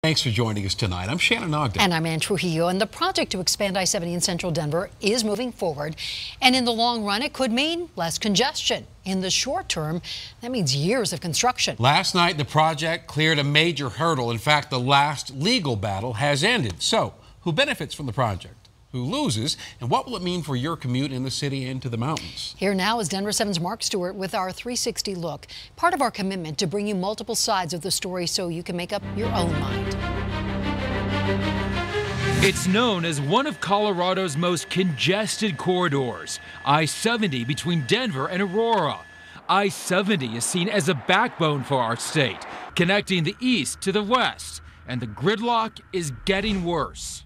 Thanks for joining us tonight. I'm Shannon Ogden. And I'm Ann Trujillo. And the project to expand I-70 in central Denver is moving forward. And in the long run, it could mean less congestion. In the short term, that means years of construction. Last night, the project cleared a major hurdle. In fact, the last legal battle has ended. So, who benefits from the project? Who loses? And what will it mean for your commute in the city and to the mountains? Here now is Denver 7's Mark Stewart with our 360 look. Part of our commitment to bring you multiple sides of the story so you can make up your own mind. It's known as one of Colorado's most congested corridors, I-70 between Denver and Aurora. I-70 is seen as a backbone for our state, connecting the east to the west, and the gridlock is getting worse.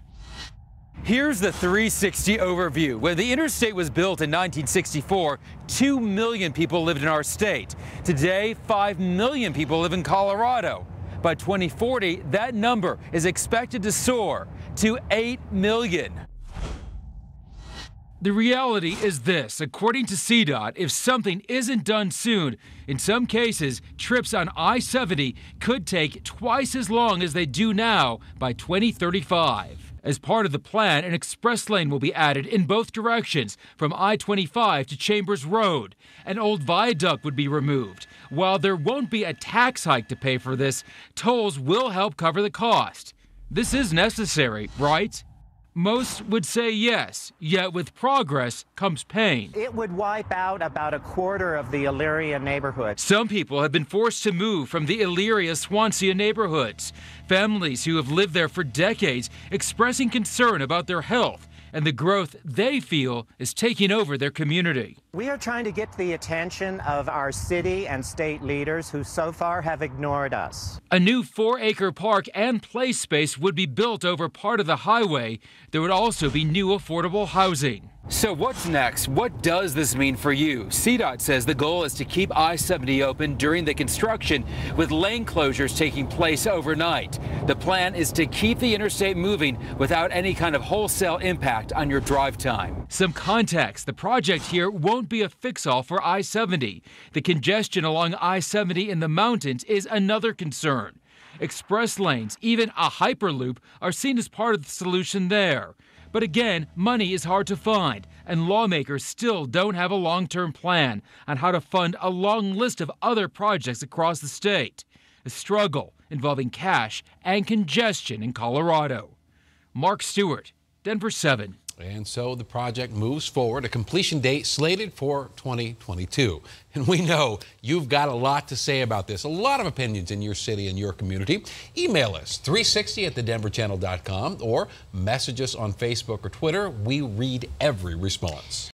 Here's the 360 overview. When the interstate was built in 1964, 2 million people lived in our state. Today, 5 million people live in Colorado. By 2040, that number is expected to soar to 8 million. The reality is this. According to CDOT, if something isn't done soon, in some cases, trips on I-70 could take twice as long as they do now by 2035. As part of the plan, an express lane will be added in both directions from I-25 to Chambers Road. An old viaduct would be removed. While there won't be a tax hike to pay for this, tolls will help cover the cost. This is necessary, right? Most would say yes, yet with progress comes pain. It would wipe out about a quarter of the Elyria neighborhood. Some people have been forced to move from the Elyria-Swansea neighborhoods. Families who have lived there for decades expressing concern about their health and the growth they feel is taking over their community. We are trying to get the attention of our city and state leaders who so far have ignored us. A new 4-acre park and play space would be built over part of the highway. There would also be new affordable housing. So what's next? What does this mean for you? CDOT says the goal is to keep I-70 open during the construction, with lane closures taking place overnight. The plan is to keep the interstate moving without any kind of wholesale impact on your drive time. Some context: the project here won't be a fix-all for I-70. The congestion along I-70 in the mountains is another concern. Express lanes, even a hyperloop, are seen as part of the solution there. But again, money is hard to find, and lawmakers still don't have a long-term plan on how to fund a long list of other projects across the state. A struggle involving cash and congestion in Colorado. Mark Stewart, Denver 7. And so the project moves forward, a completion date slated for 2022. And we know you've got a lot to say about this, a lot of opinions in your city and your community. Email us 360@thedenverchannel.com or message us on Facebook or Twitter. We read every response.